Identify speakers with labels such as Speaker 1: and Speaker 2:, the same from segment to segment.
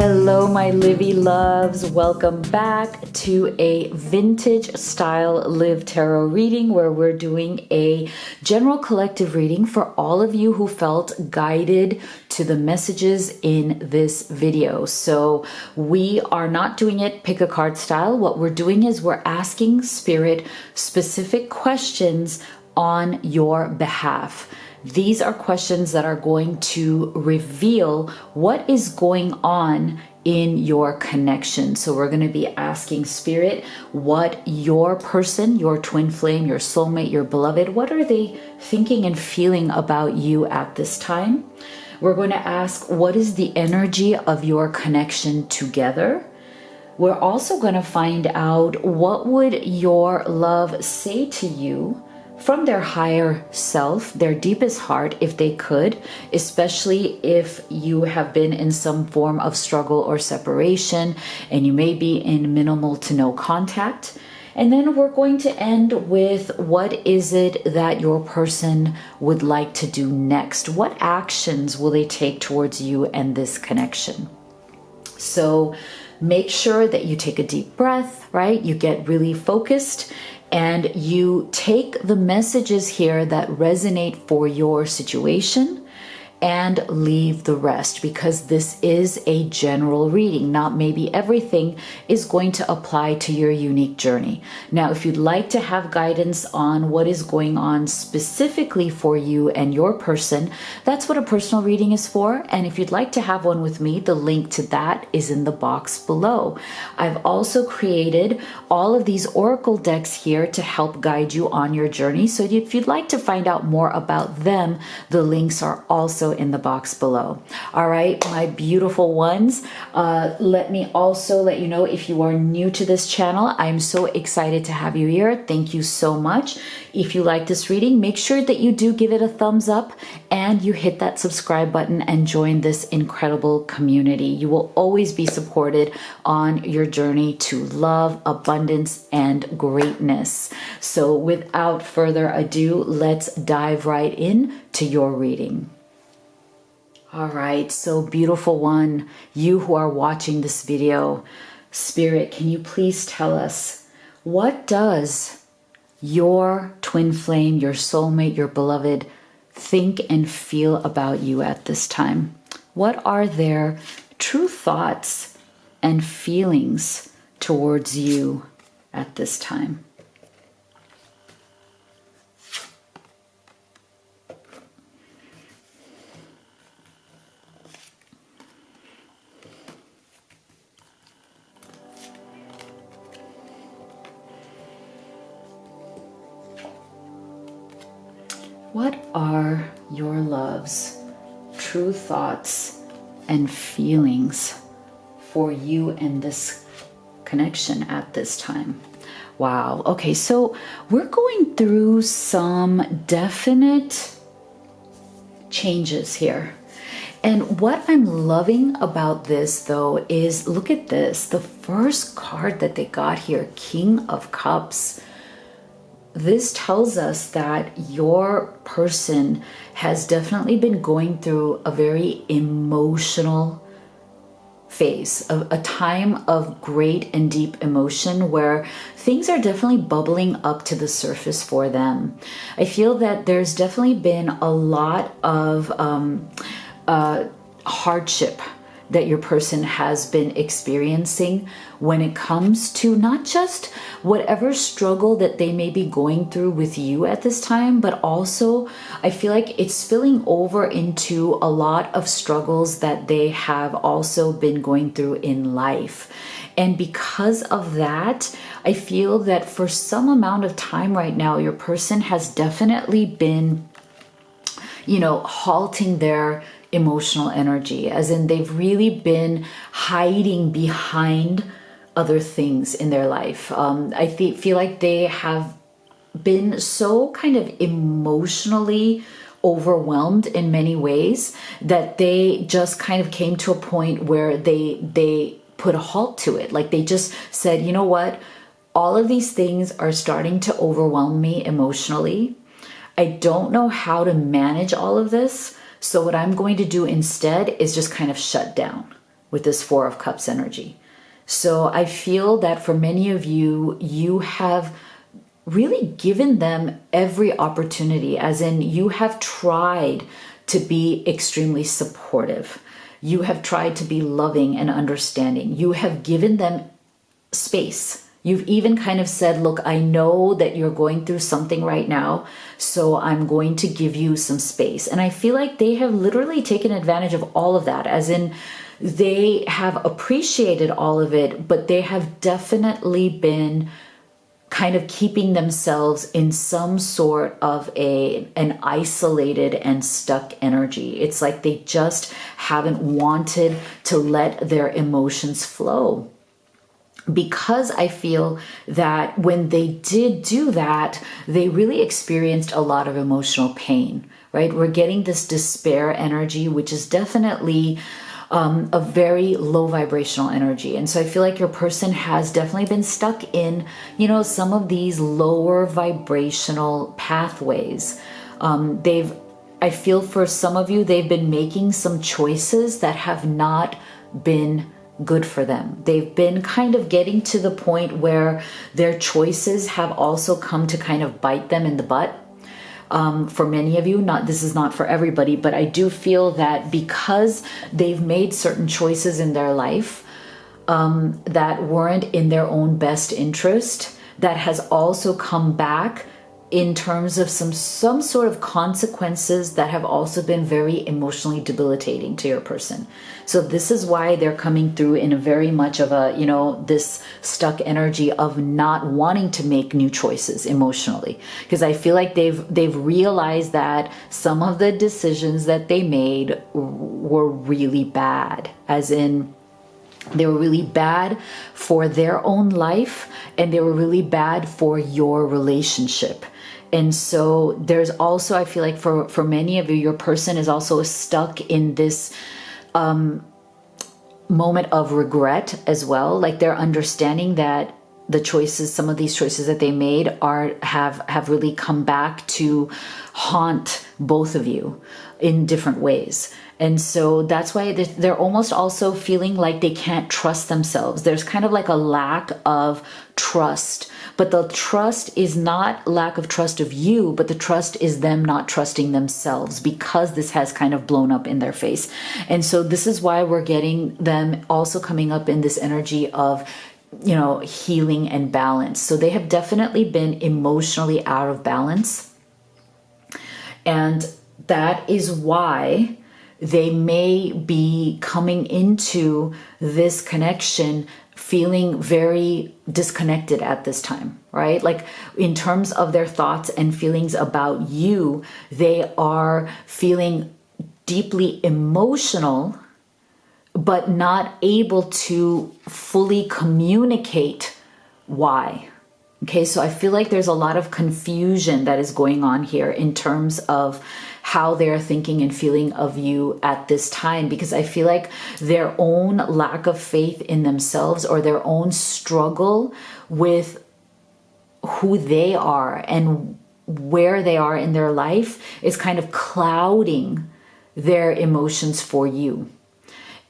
Speaker 1: Hello, my Livy loves. Welcome back to a vintage style Live Tarot reading where we're doing a general collective reading for all of you who felt guided to the messages in this video. So we are not doing it pick a card style. What we're doing is we're asking Spirit specific questions on your behalf. These are questions that are going to reveal what is going on in your connection. So we're going to be asking Spirit what your person, your twin flame, your soulmate, your beloved, what are they thinking and feeling about you at this time? We're going to ask what is the energy of your connection together? We're also going to find out what would your love say to you from their higher self, their deepest heart, if they could, especially if you have been in some form of struggle or separation and you may be in minimal to no contact. And then we're going to end with what is it that your person would like to do next? What actions will they take towards you and this connection? So make sure that you take a deep breath, right? You get really focused and you take the messages here that resonate for your situation and leave the rest, because this is a general reading. Not maybe everything is going to apply to your unique journey. Now, if you'd like to have guidance on what is going on specifically for you and your person, that's what a personal reading is for. And if you'd like to have one with me, the link to that is in the box below. I've also created all of these oracle decks here to help guide you on your journey. So if you'd like to find out more about them, the links are also in the box below. All right, my beautiful ones, let me also let you know, if you are new to this channel, I'm so excited to have you here. Thank you so much. If you like this reading, make sure that you do give it a thumbs up and you hit that subscribe button and join this incredible community. You will always be supported on your journey to love, abundance, and greatness. So without further ado, let's dive right in to your reading. All right, so beautiful one, you who are watching this video, Spirit, can you please tell us, what does your twin flame, your soulmate, your beloved think and feel about you at this time? What are their true thoughts and feelings towards you at this time? What are your love's true thoughts and feelings for you and this connection at this time? Wow. Okay, so we're going through some definite changes here. And what I'm loving about this, though, is look at this. The first card that they got here, King of Cups. This tells us that your person has definitely been going through a very emotional phase, a time of great and deep emotion where things are definitely bubbling up to the surface for them. I feel that there's definitely been a lot of hardship that your person has been experiencing when it comes to not just whatever struggle that they may be going through with you at this time, but also I feel like it's spilling over into a lot of struggles that they have also been going through in life. And because of that, I feel that for some amount of time right now, your person has definitely been, halting their emotional energy, as in they've really been hiding behind other things in their life. I feel like they have been so kind of emotionally overwhelmed in many ways that they just kind of came to a point where they put a halt to it. Like they just said, you know what, all of these things are starting to overwhelm me emotionally. I don't know how to manage all of this. So what I'm going to do instead is just kind of shut down. with this Four of Cups energy. So I feel that for many of you, you have really given them every opportunity, as in you have tried to be extremely supportive. You have tried to be loving and understanding. You have given them space. You've even kind of said, look, I know that you're going through something right now, so I'm going to give you some space. And I feel like they have literally taken advantage of all of that, as in they have appreciated all of it, but they have definitely been kind of keeping themselves in some sort of an isolated and stuck energy. It's like they just haven't wanted to let their emotions flow. Because I feel that when they did do that, they really experienced a lot of emotional pain, right? We're getting this despair energy, which is definitely a very low vibrational energy. And so I feel like your person has definitely been stuck in, some of these lower vibrational pathways. I feel for some of you, they've been making some choices that have not been good for them. They've been kind of getting to the point where their choices have also come to kind of bite them in the butt. For many of you, this is not for everybody, but I do feel that because they've made certain choices in their life that weren't in their own best interest, that has also come back in terms of some sort of consequences that have also been very emotionally debilitating to your person. So this is why they're coming through in a very much of a, this stuck energy of not wanting to make new choices emotionally. Because I feel like they've realized that some of the decisions that they made were really bad, as in they were really bad for their own life and they were really bad for your relationship. And so there's also, I feel like for many of you, your person is also stuck in this moment of regret as well. Like they're understanding that some of these choices that they made have really come back to haunt both of you in different ways. And so that's why they're almost also feeling like they can't trust themselves. There's kind of like a lack of trust, but the trust is not lack of trust of you, but the trust is them not trusting themselves because this has kind of blown up in their face. And so this is why we're getting them also coming up in this energy of healing and balance. So they have definitely been emotionally out of balance. And that is why they may be coming into this connection feeling very disconnected at this time, right? Like in terms of their thoughts and feelings about you, they are feeling deeply emotional, but not able to fully communicate why. Okay, so I feel like there's a lot of confusion that is going on here in terms of how they're thinking and feeling of you at this time, because I feel like their own lack of faith in themselves or their own struggle with who they are and where they are in their life is kind of clouding their emotions for you.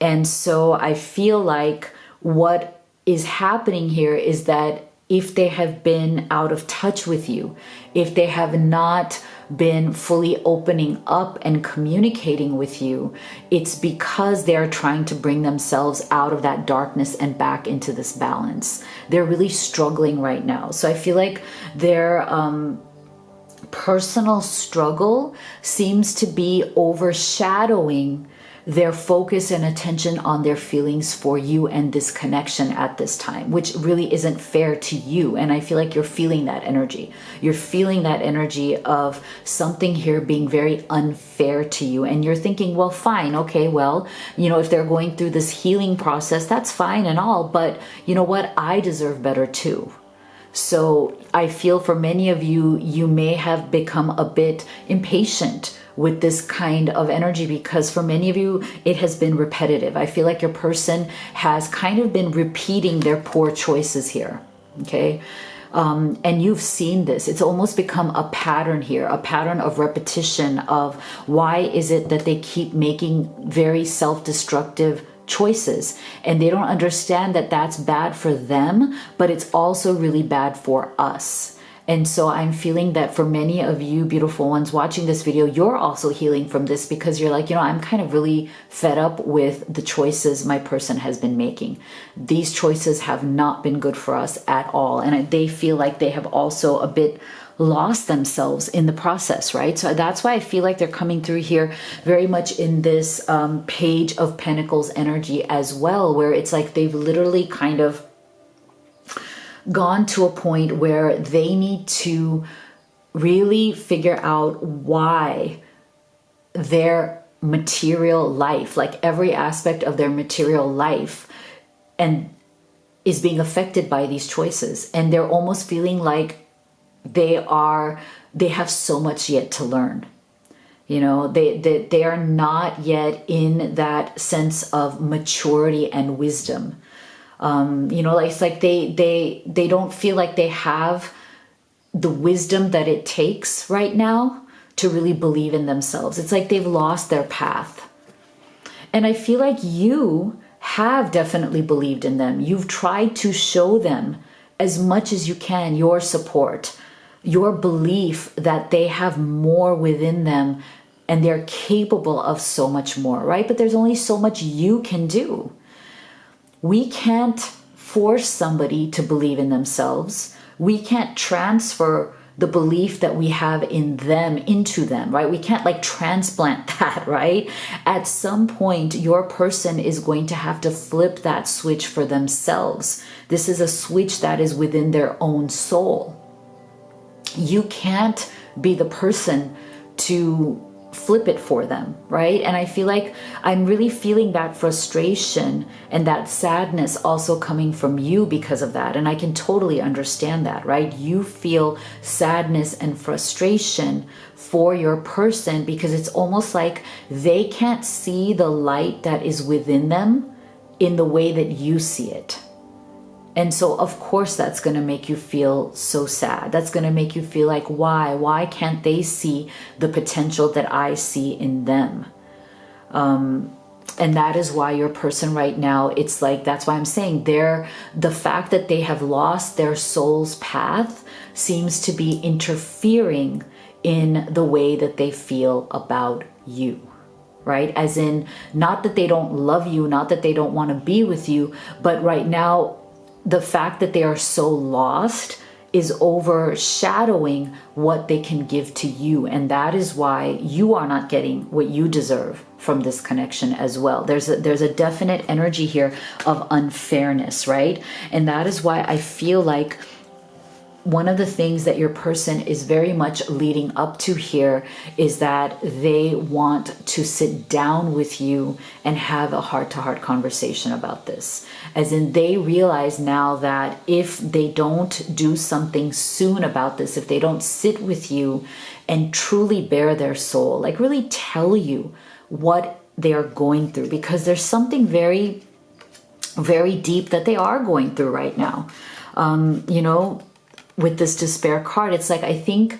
Speaker 1: And so I feel like what is happening here is that if they have been out of touch with you, if they have not been fully opening up and communicating with you, it's because they're trying to bring themselves out of that darkness and back into this balance. They're really struggling right now. So I feel like their personal struggle seems to be overshadowing their focus and attention on their feelings for you and this connection at this time, which really isn't fair to you. And I feel like you're feeling that energy. You're feeling that energy of something here being very unfair to you. And you're thinking, well, fine. Okay, well, if they're going through this healing process, that's fine and all. But you know what? I deserve better too. So I feel for many of you, you may have become a bit impatient with this kind of energy because for many of you, it has been repetitive. I feel like your person has kind of been repeating their poor choices here, okay? And you've seen this. It's almost become a pattern here, a pattern of repetition of why is it that they keep making very self-destructive choices, and they don't understand that that's bad for them, but it's also really bad for us. And so I'm feeling that for many of you beautiful ones watching this video, you're also healing from this, because you're like, I'm kind of really fed up with the choices my person has been making. These choices have not been good for us at all. And they feel like they have also a bit lost themselves in the process, right? So that's why I feel like they're coming through here very much in this Page of Pentacles energy as well, where it's like they've literally kind of gone to a point where they need to really figure out why their material life, like every aspect of their material life, and is being affected by these choices. And they're almost feeling like they have so much yet to learn. They are not yet in that sense of maturity and wisdom. It's like they don't feel like they have the wisdom that it takes right now to really believe in themselves. It's like they've lost their path. And I feel like you have definitely believed in them. You've tried to show them as much as you can your support, your belief that they have more within them and they're capable of so much more, right? But there's only so much you can do. We can't force somebody to believe in themselves. We can't transfer the belief that we have in them into them, right? We can't like transplant that, right? At some point, your person is going to have to flip that switch for themselves. This is a switch that is within their own soul. You can't be the person to flip it for them, right? And I feel like I'm really feeling that frustration and that sadness also coming from you because of that. And I can totally understand that, right? You feel sadness and frustration for your person because it's almost like they can't see the light that is within them in the way that you see it. And so, of course, that's going to make you feel so sad. That's going to make you feel like, why? Why can't they see the potential that I see in them? And that is why your person right now, it's like, that's why I'm saying the fact that they have lost their soul's path seems to be interfering in the way that they feel about you. Right? As in, not that they don't love you, not that they don't want to be with you, but right now, the fact that they are so lost is overshadowing what they can give to you. And that is why you are not getting what you deserve from this connection as well. There's a definite energy here of unfairness, right? And that is why I feel like one of the things that your person is very much leading up to here is that they want to sit down with you and have a heart-to-heart conversation about this. As in, they realize now that if they don't do something soon about this, if they don't sit with you and truly bare their soul, like really tell you what they are going through, because there's something very, very deep that they are going through right now. With this despair card, it's like, I think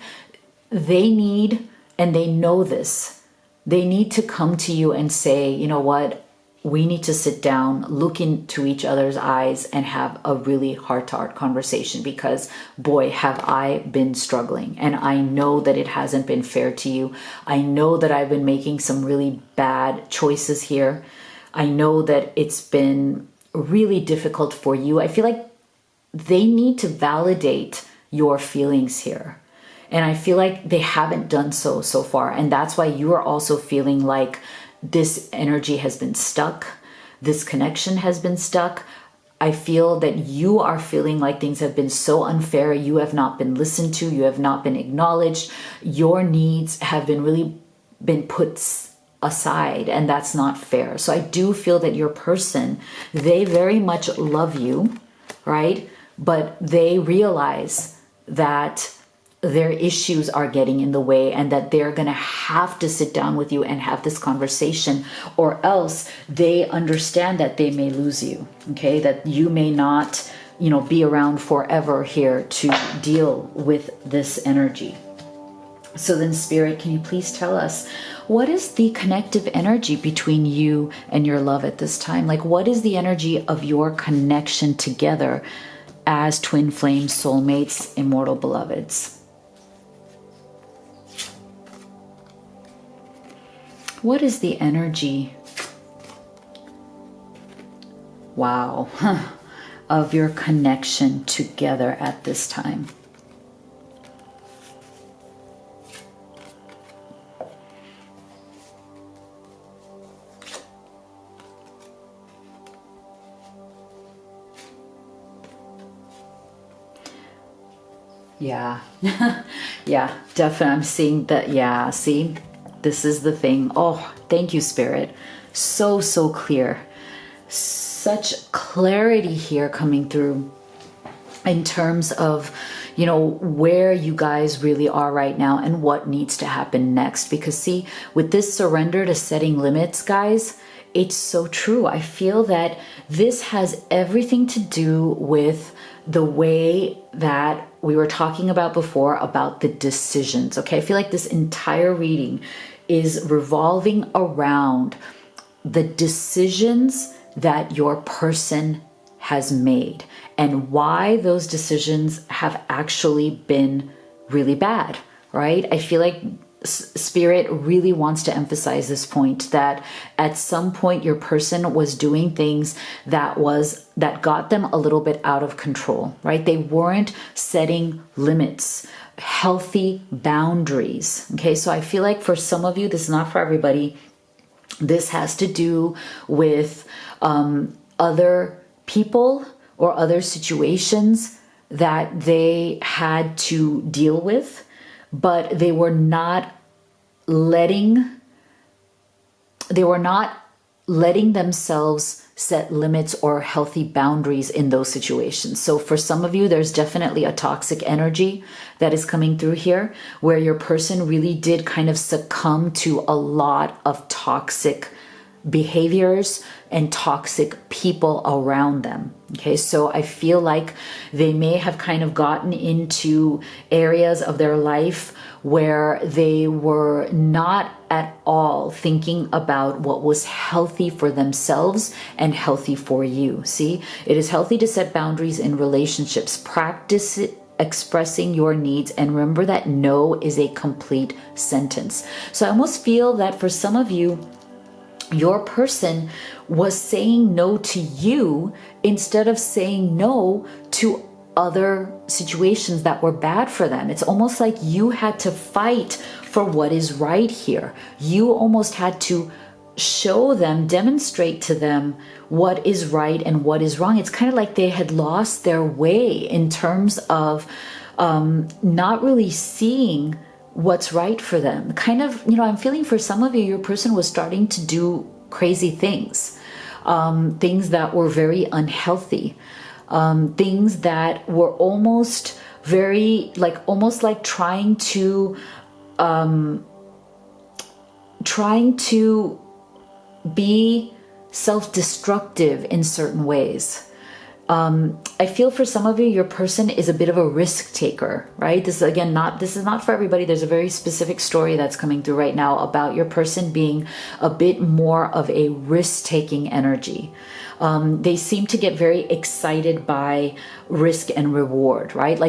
Speaker 1: they need, and they know this, they need to come to you and say, you know what, we need to sit down, look into each other's eyes and have a really heart-to-heart conversation, because boy, have I been struggling. And I know that it hasn't been fair to you. I know that I've been making some really bad choices here. I know that it's been really difficult for you. I feel like they need to validate your feelings here. And I feel like they haven't done so far. And that's why you are also feeling like this energy has been stuck. This connection has been stuck. I feel that you are feeling like things have been so unfair. You have not been listened to. You have not been acknowledged. Your needs have been put aside, and that's not fair. So I do feel that your person, they very much love you, right? But they realize that their issues are getting in the way and that they're going to have to sit down with you and have this conversation, or else they understand that they may lose you, okay? That you may not, be around forever here to deal with this energy. So then, Spirit, can you please tell us, what is the connective energy between you and your love at this time? Like, what is the energy of your connection together as twin flames, soulmates, immortal beloveds? What is the energy, wow, of your connection together at this time? Yeah, yeah, definitely. I'm seeing that. Yeah, see, this is the thing. Oh, thank you, Spirit. So, so clear. Such clarity here coming through in terms of, you know, where you guys really are right now and what needs to happen next. Because see, with this surrender to setting limits, guys, it's so true. I feel that this has everything to do with the way that we were talking about before about the decisions. Okay, I feel like this entire reading is revolving around the decisions that your person has made and why those decisions have actually been really bad, right? I feel like Spirit really wants to emphasize this point, that at some point your person was doing things that got them a little bit out of control, right? They weren't setting limits, healthy boundaries. Okay, so I feel like for some of you, this is not for everybody. This has to do with other people or other situations that they had to deal with, but they were not letting themselves set limits or healthy boundaries in those situations. So for some of you, there's definitely a toxic energy that is coming through here, where your person really did kind of succumb to a lot of toxic behaviors and toxic people around them. Okay, so I feel like they may have kind of gotten into areas of their life where they were not at all thinking about what was healthy for themselves and healthy for you. See, it is healthy to set boundaries in relationships. Practice it, expressing your needs, and remember that no is a complete sentence. So I almost feel that for some of you, your person was saying no to you instead of saying no to other situations that were bad for them. It's almost like you had to fight for what is right here. You almost had to show them, demonstrate to them what is right and what is wrong. It's kind of like they had lost their way in terms of not really seeing what's right for them. Kind of, you know, I'm feeling for some of you, your person was starting to do crazy things, things that were very unhealthy, things that were almost very, almost like trying to be self-destructive in certain ways. I feel for some of you, your person is a bit of a risk taker, right? This is not for everybody. There's a very specific story that's coming through right now about your person being a bit more of a risk-taking energy. They seem to get very excited by risk and reward, right?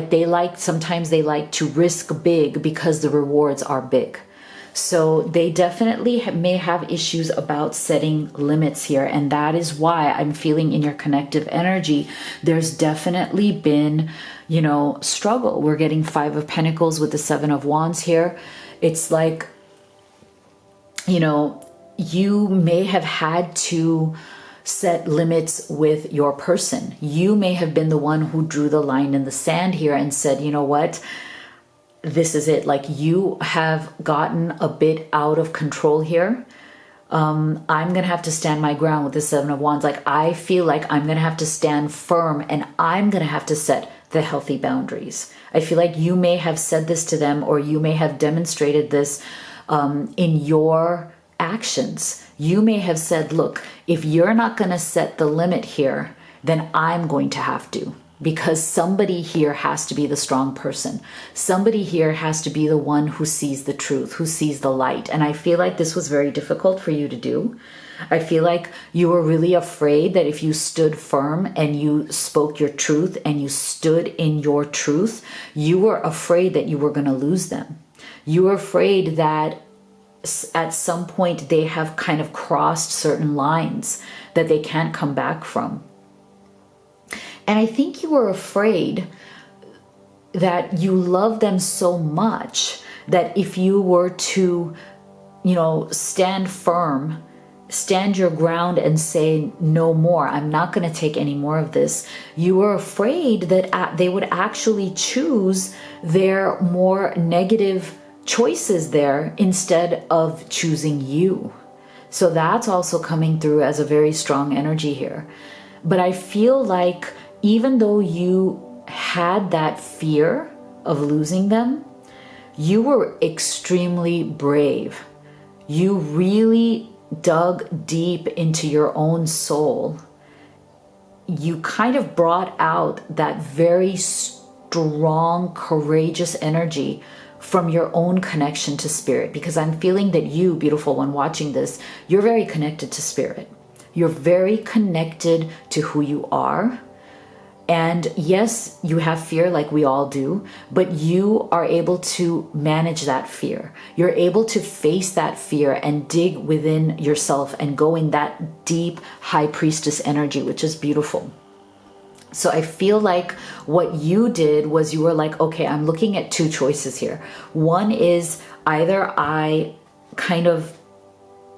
Speaker 1: Sometimes they like to risk big because the rewards are big. So they definitely may have issues about setting limits here. And that is why I'm feeling in your connective energy, there's definitely been, struggle. We're getting 5 of Pentacles with the 7 of Wands here. It's like, you may have had to set limits with your person. You may have been the one who drew the line in the sand here and said, you know what? This is it. Like, you have gotten a bit out of control here. I'm going to have to stand my ground with the 7 of Wands. Like, I feel like I'm going to have to stand firm and I'm going to have to set the healthy boundaries. I feel like you may have said this to them, or you may have demonstrated this in your actions. You may have said, look, if you're not going to set the limit here, then I'm going to have to. because somebody here has to be the strong person. Somebody here has to be the one who sees the truth, who sees the light. And I feel like this was very difficult for you to do. I feel like you were really afraid that if you stood firm and you spoke your truth and you stood in your truth, you were afraid that you were going to lose them. You were afraid that at some point they have kind of crossed certain lines that they can't come back from. And I think you were afraid that you love them so much that if you were to, stand firm, stand your ground and say, no more, I'm not going to take any more of this, you were afraid that they would actually choose their more negative choices there instead of choosing you. So that's also coming through as a very strong energy here. But I feel like even though you had that fear of losing them, you were extremely brave. You really dug deep into your own soul. You kind of brought out that very strong, courageous energy from your own connection to spirit, because I'm feeling that you, beautiful one watching this, you're very connected to spirit. You're very connected to who you are. And yes, you have fear like we all do, but you are able to manage that fear. You're able to face that fear and dig within yourself and go in that deep high priestess energy, which is beautiful. So I feel like what you did was you were like, okay, I'm looking at two choices here. One is either I kind of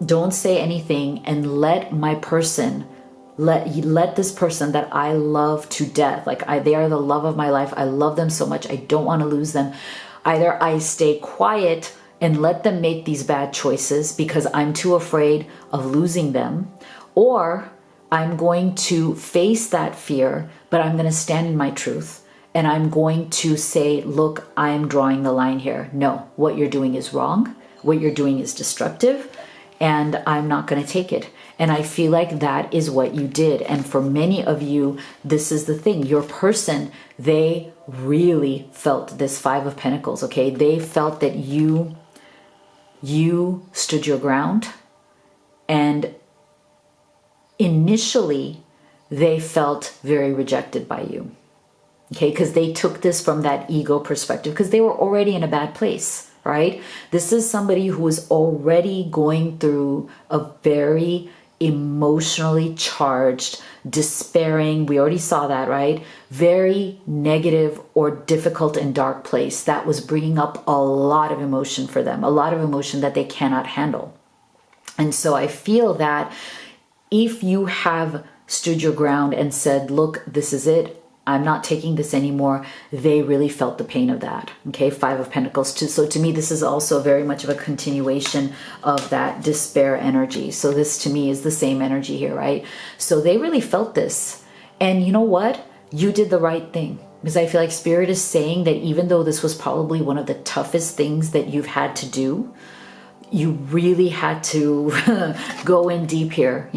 Speaker 1: don't say anything and let my person, let this person that I love to death, they are the love of my life. I love them so much. I don't want to lose them. Either I stay quiet and let them make these bad choices because I'm too afraid of losing them, or I'm going to face that fear, but I'm going to stand in my truth and I'm going to say, look, I'm drawing the line here. No, what you're doing is wrong. What you're doing is destructive, and I'm not going to take it. And I feel like that is what you did. And for many of you, this is the thing. Your person, they really felt this Five of Pentacles, okay? They felt that you stood your ground, and initially they felt very rejected by you, okay? Because they took this from that ego perspective, because they were already in a bad place, right? This is somebody who is already going through a very emotionally charged, despairing, we already saw that, right? Very negative or difficult and dark place that was bringing up a lot of emotion for them, a lot of emotion that they cannot handle. And so I feel that if you have stood your ground and said, look, this is it, I'm not taking this anymore, they really felt the pain of that. Okay, Five of Pentacles. So to me, this is also very much of a continuation of that despair energy. So this to me is the same energy here, right? So they really felt this. And you know what? You did the right thing. Because I feel like Spirit is saying that even though this was probably one of the toughest things that you've had to do, you really had to go in deep here,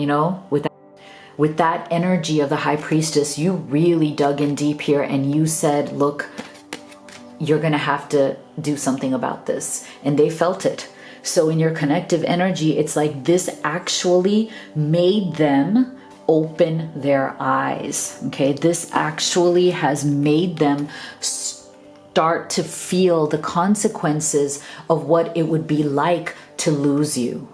Speaker 1: with that energy of the High Priestess. You really dug in deep here and you said, look, you're going to have to do something about this. And they felt it. So in your connective energy, it's like this actually made them open their eyes. Okay, this actually has made them start to feel the consequences of what it would be like to lose you.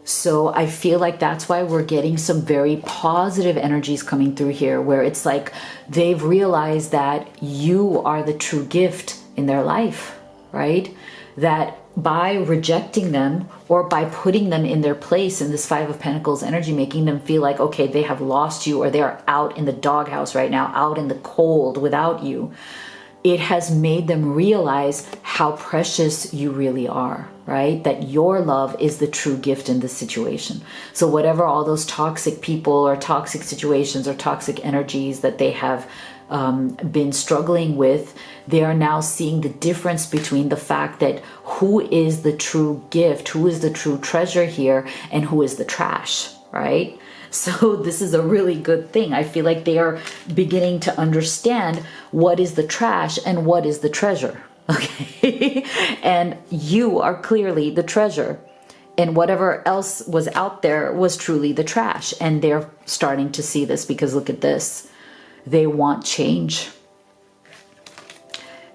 Speaker 1: So I feel like that's why we're getting some very positive energies coming through here, where it's like they've realized that you are the true gift in their life, right? That by rejecting them or by putting them in their place in this Five of Pentacles energy, making them feel like, okay, they have lost you, or they are out in the doghouse right now, out in the cold without you. It has made them realize how precious you really are, right? That your love is the true gift in this situation. So whatever all those toxic people or toxic situations or toxic energies that they have been struggling with, they are now seeing the difference between the fact that who is the true gift, who is the true treasure here, and who is the trash, right? So this is a really good thing. I feel like they are beginning to understand what is the trash and what is the treasure. Okay. And you are clearly the treasure. And whatever else was out there was truly the trash. And they're starting to see this because look at this. They want change.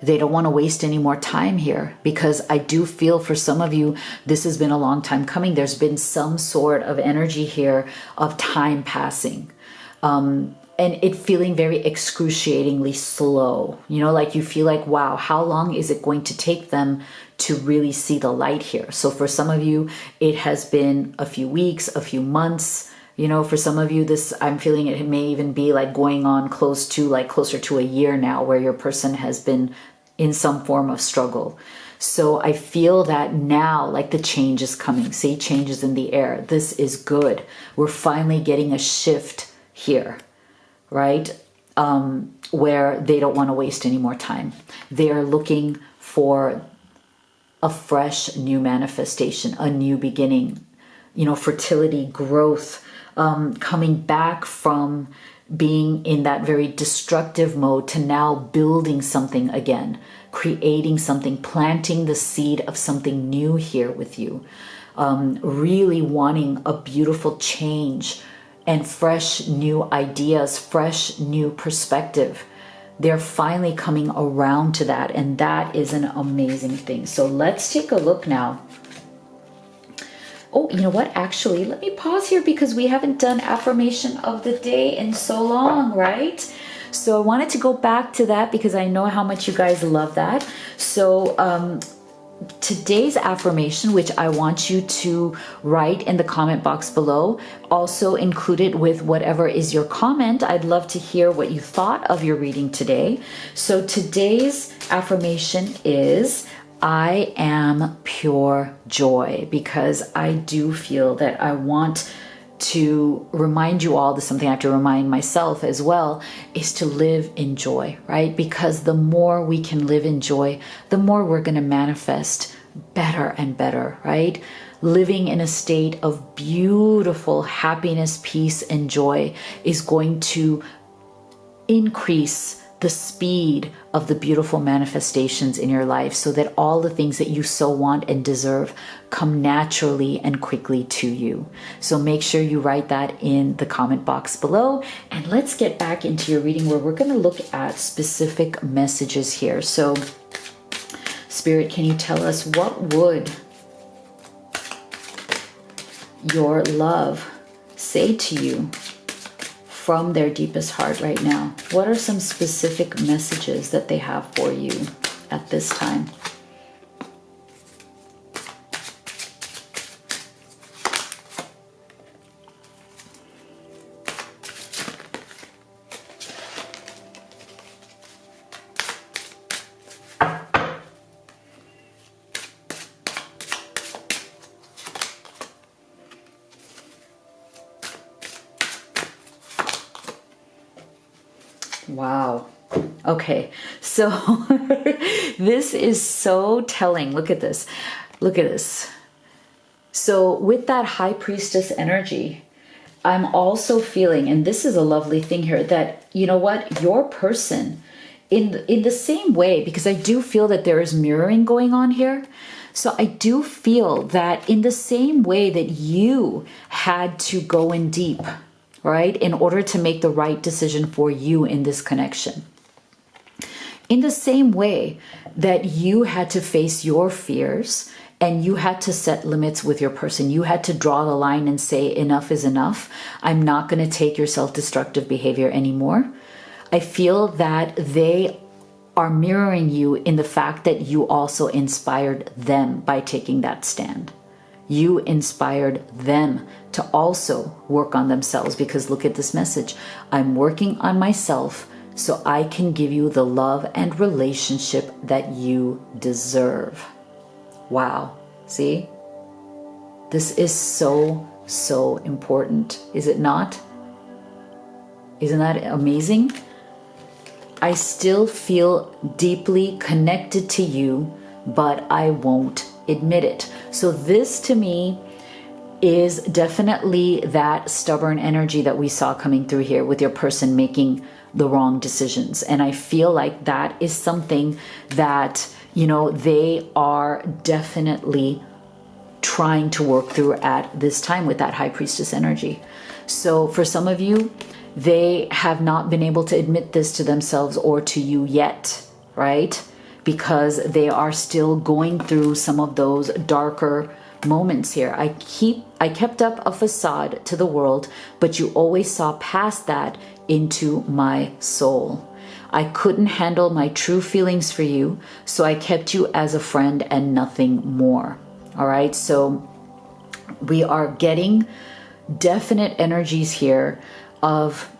Speaker 1: They don't want to waste any more time here, because I do feel for some of you, this has been a long time coming. There's been some sort of energy here of time passing. And it feeling very excruciatingly slow. You know, like you feel like, wow, how long is it going to take them to really see the light here? So for some of you, it has been a few weeks, a few months. You know, for some of you, this, I'm feeling it may even be like going on closer to a year now, where your person has been in some form of struggle. So I feel that now, like the change is coming. See, change is in the air. This is good. We're finally getting a shift here, right? Where they don't want to waste any more time. They are looking for a fresh new manifestation, a new beginning, you know, fertility, growth, coming back from being in that very destructive mode to now building something again, creating something, planting the seed of something new here with you, really wanting a beautiful change and fresh new ideas, fresh new perspective. They're finally coming around to that, and that is an amazing thing. So let's take a look now. Oh, you know what? Actually, let me pause here because we haven't done affirmation of the day in so long, right? So I wanted to go back to that because I know how much you guys love that. So today's affirmation, which I want you to write in the comment box below, also included with whatever is your comment. I'd love to hear what you thought of your reading today. So today's affirmation is, I am pure joy, because I do feel that I want to remind you all, this is something I have to remind myself as well, is to live in joy, right? Because the more we can live in joy, the more we're going to manifest better and better, right? Living in a state of beautiful happiness, peace, and joy is going to increase the speed of the beautiful manifestations in your life, so that all the things that you so want and deserve come naturally and quickly to you. So make sure you write that in the comment box below. And let's get back into your reading, where we're going to look at specific messages here. So Spirit, can you tell us, what would your love say to you from their deepest heart right now? What are some specific messages that they have for you at this time? Wow. Okay. So this is so telling. Look at this. Look at this. So with that high priestess energy, I'm also feeling, and this is a lovely thing here, that, you know what, your person in the same way, because I do feel that there is mirroring going on here. So I do feel that in the same way that you had to go in deep, right, in order to make the right decision for you in this connection, in the same way that you had to face your fears and you had to set limits with your person, you had to draw the line and say, enough is enough. I'm not going to take your self-destructive behavior anymore. I feel that they are mirroring you in the fact that you also inspired them by taking that stand. You inspired them to also work on themselves, because look at this message. I'm working on myself so I can give you the love and relationship that you deserve. Wow. See? This is so, so important. Is it not? Isn't that amazing? I still feel deeply connected to you, but I won't admit it. So this to me is definitely that stubborn energy that we saw coming through here with your person making the wrong decisions. And I feel like that is something that, you know, they are definitely trying to work through at this time with that high priestess energy. So for some of you, they have not been able to admit this to themselves or to you yet, right? Because they are still going through some of those darker moments here. I kept up a facade to the world, but you always saw past that into my soul. I couldn't handle my true feelings for you, so I kept you as a friend and nothing more. All right, so we are getting definite energies here of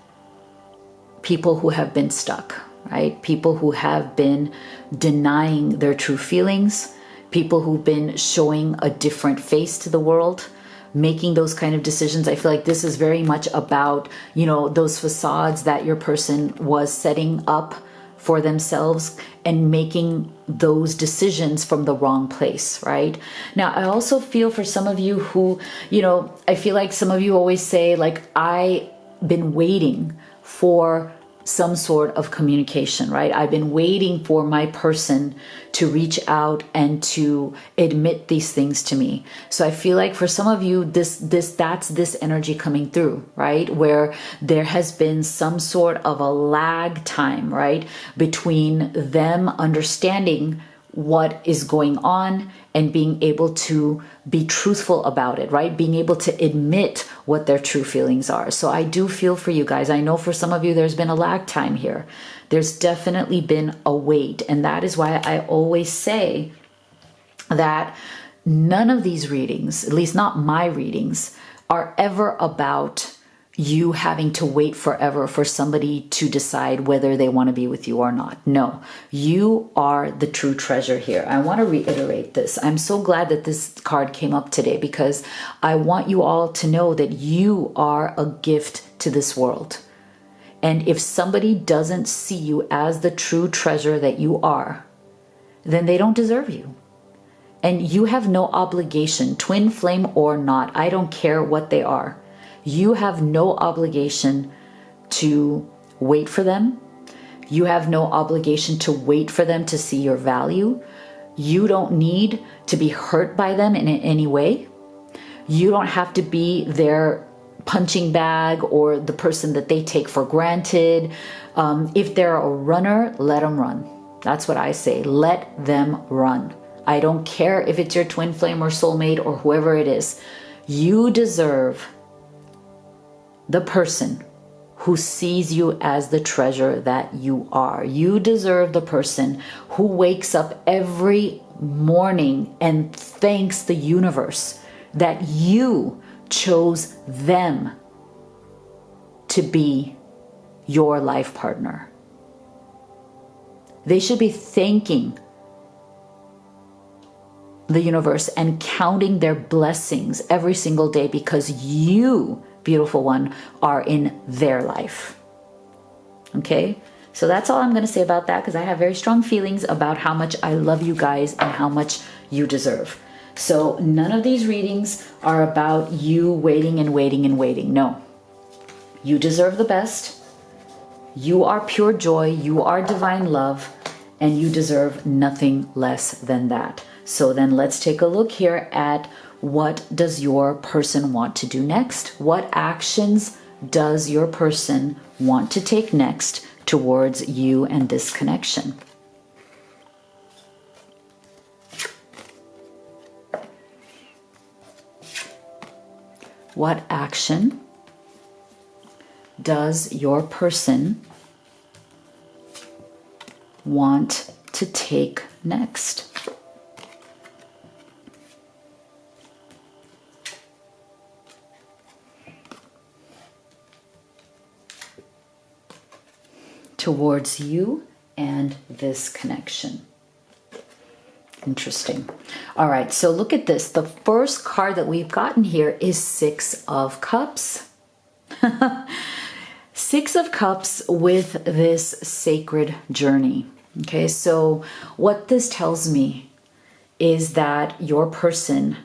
Speaker 1: people who have been stuck, right? People who have been denying their true feelings, people who've been showing a different face to the world, making those kind of decisions. I feel like this is very much about, you know, those facades that your person was setting up for themselves and making those decisions from the wrong place, right? Now, I also feel for some of you who, you know, I feel like some of you always say, like, I've been waiting for some sort of communication, right? I've been waiting for my person to reach out and to admit these things to me. So I feel like for some of you, that's this energy coming through, right? Where there has been some sort of a lag time, right? Between them understanding what is going on and being able to be truthful about it, right? Being able to admit what their true feelings are. So I do feel for you guys. I know for some of you, there's been a lag time here. There's definitely been a wait. And that is why I always say that none of these readings, at least not my readings, are ever about you having to wait forever for somebody to decide whether they want to be with you or not. No, you are the true treasure here. I want to reiterate this. I'm so glad that this card came up today because I want you all to know that you are a gift to this world. And if somebody doesn't see you as the true treasure that you are, then they don't deserve you. And you have no obligation, twin flame or not, I don't care what they are. You have no obligation to wait for them. You have no obligation to wait for them to see your value. You don't need to be hurt by them in any way. You don't have to be their punching bag or the person that they take for granted. If they're a runner, let them run. That's what I say. Let them run. I don't care if it's your twin flame or soulmate or whoever it is. You deserve the person who sees you as the treasure that you are. You deserve the person who wakes up every morning and thanks the universe that you chose them to be your life partner. They should be thanking the universe and counting their blessings every single day because you, beautiful one, are in their life. Okay, so that's all I'm going to say about that because I have very strong feelings about how much I love you guys and how much you deserve. So none of these readings are about you waiting and waiting and waiting. No, you deserve the best. You are pure joy. You are divine love, and you deserve nothing less than that. So then let's take a look here at what does your person want to do next? What actions does your person want to take next towards you and this connection? What action does your person want to take next? Towards you and this connection. Interesting. All right, so look at this. The first card that we've gotten here is Six of Cups. Six of Cups with this sacred journey. Okay, so what this tells me is that your person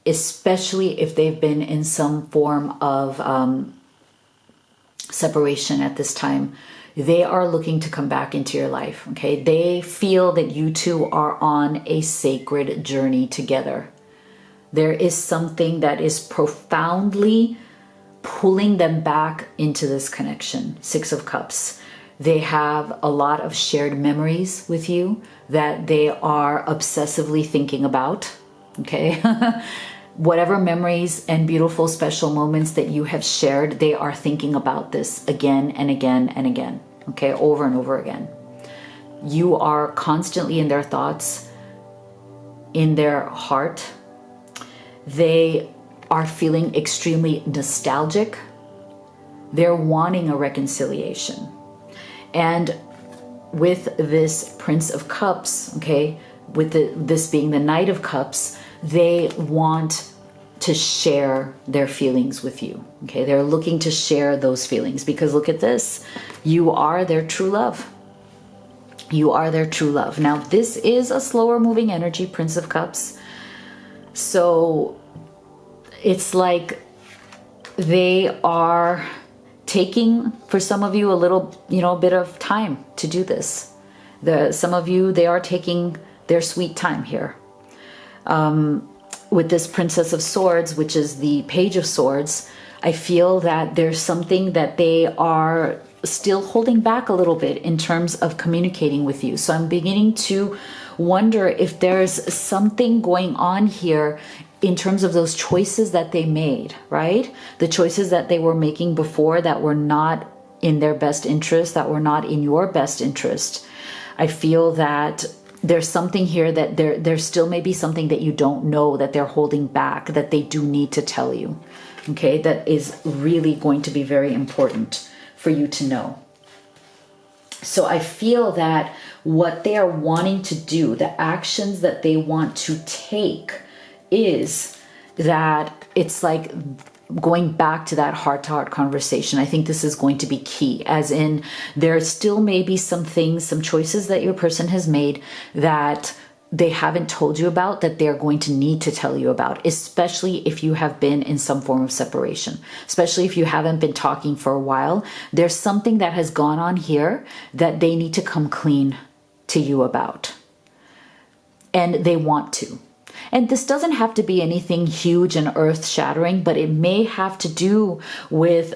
Speaker 1: especially if they've been in some form of separation at this time. They are looking to come back into your life, okay? They feel that you two are on a sacred journey together. There is something that is profoundly pulling them back into this connection. Six of Cups. They have a lot of shared memories with you that they are obsessively thinking about, okay? Whatever memories and beautiful special moments that you have shared, they are thinking about this again and again and again, okay? Over and over again. You are constantly in their thoughts, in their heart. They are feeling extremely nostalgic. They're wanting a reconciliation. And with this Prince of Cups, okay, with this being the Knight of Cups, they want to share their feelings with you, okay? They're looking to share those feelings because look at this. You are their true love. You are their true love. Now, this is a slower moving energy, Prince of Cups. So it's like they are taking, for some of you, a little, bit of time to do this. Some of you, they are taking their sweet time here. With this Princess of Swords, which is the Page of Swords, I feel that there's something that they are still holding back a little bit in terms of communicating with you. So I'm beginning to wonder if there's something going on here in terms of those choices that they made, right? The choices that they were making before that were not in their best interest, that were not in your best interest. I feel that there's something here that there still may be something that you don't know that they're holding back, that they do need to tell you, okay? That is really going to be very important for you to know. So I feel that what they are wanting to do, the actions that they want to take, is that it's like going back to that heart-to-heart conversation. I think this is going to be key, as in there still may be some things, some choices that your person has made that they haven't told you about, that they're going to need to tell you about, especially if you have been in some form of separation, especially if you haven't been talking for a while. There's something that has gone on here that they need to come clean to you about, and they want to. And this doesn't have to be anything huge and earth-shattering, but it may have to do with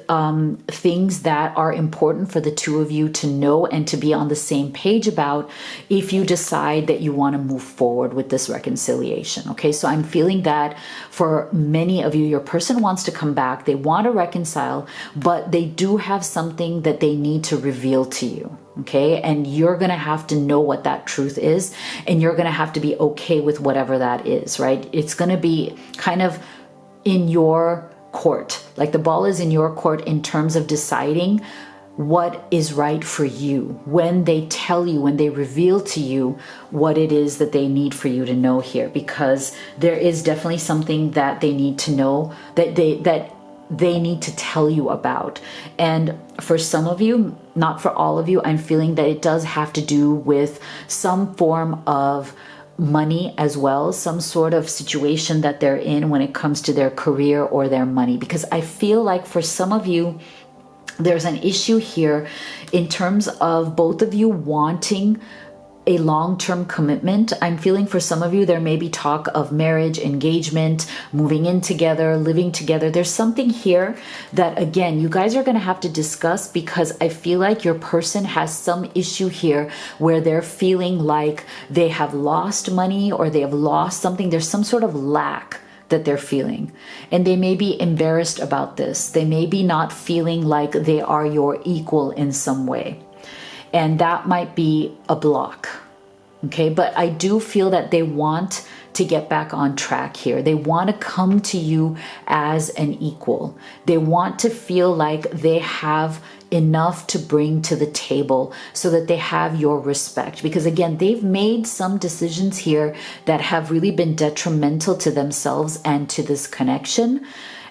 Speaker 1: things that are important for the two of you to know and to be on the same page about if you decide that you want to move forward with this reconciliation. Okay, so I'm feeling that for many of you, your person wants to come back, they want to reconcile, but they do have something that they need to reveal to you. Okay, and you're going to have to know what that truth is, and you're going to have to be okay with whatever that is, right? It's going to be kind of in your court, like the ball is in your court in terms of deciding what is right for you when they tell you, when they reveal to you what it is that they need for you to know here, because there is definitely something that they need to know, that they need to tell you about. And for some of you, not for all of you, I'm feeling that it does have to do with some form of money as well, some sort of situation that they're in when it comes to their career or their money. Because I feel like for some of you, there's an issue here in terms of both of you wanting a long-term commitment. I'm feeling for some of you, there may be talk of marriage, engagement, moving in together, living together. There's something here that, again, you guys are going to have to discuss, because I feel like your person has some issue here where they're feeling like they have lost money or they have lost something. There's some sort of lack that they're feeling, and they may be embarrassed about this. They may be not feeling like they are your equal in some way. And that might be a block, okay? But I do feel that they want to get back on track here. They want to come to you as an equal. They want to feel like they have enough to bring to the table so that they have your respect. Because again, they've made some decisions here that have really been detrimental to themselves and to this connection.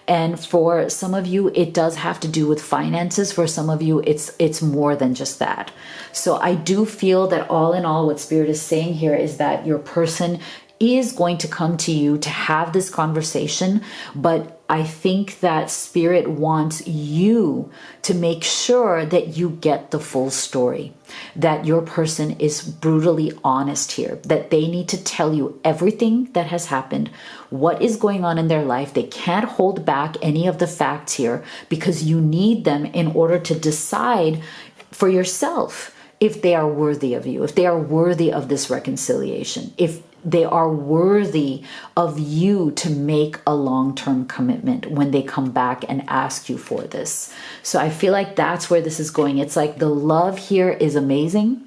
Speaker 1: And for some of you, it does have to do with finances. For some of you, it's more than just that. So I do feel that all in all, what Spirit is saying here is that your person is going to come to you to have this conversation, but I think that Spirit wants you to make sure that you get the full story, that your person is brutally honest here, that they need to tell you everything that has happened, what is going on in their life. They can't hold back any of the facts here because you need them in order to decide for yourself if they are worthy of you, if they are worthy of this reconciliation, if they are worthy of you to make a long-term commitment when they come back and ask you for this. So I feel like that's where this is going. It's like the love here is amazing.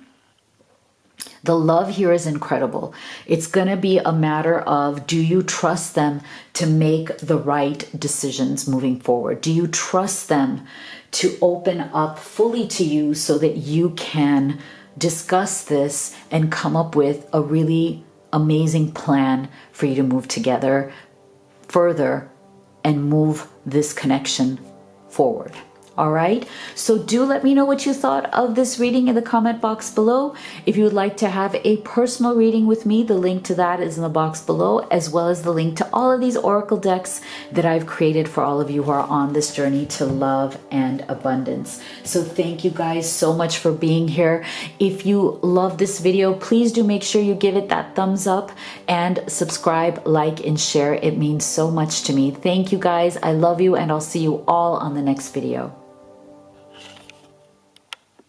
Speaker 1: The love here is incredible. It's going to be a matter of, do you trust them to make the right decisions moving forward? Do you trust them to open up fully to you so that you can discuss this and come up with a really amazing plan for you to move together further and move this connection forward? All right, so do let me know what you thought of this reading in the comment box below. If you would like to have a personal reading with me, the link to that is in the box below, as well as the link to all of these oracle decks that I've created for all of you who are on this journey to love and abundance. So thank you guys so much for being here. If you love this video, please do make sure you give it that thumbs up and subscribe, like, and share. It means so much to me. Thank you guys. I love you, and I'll see you all on the next video.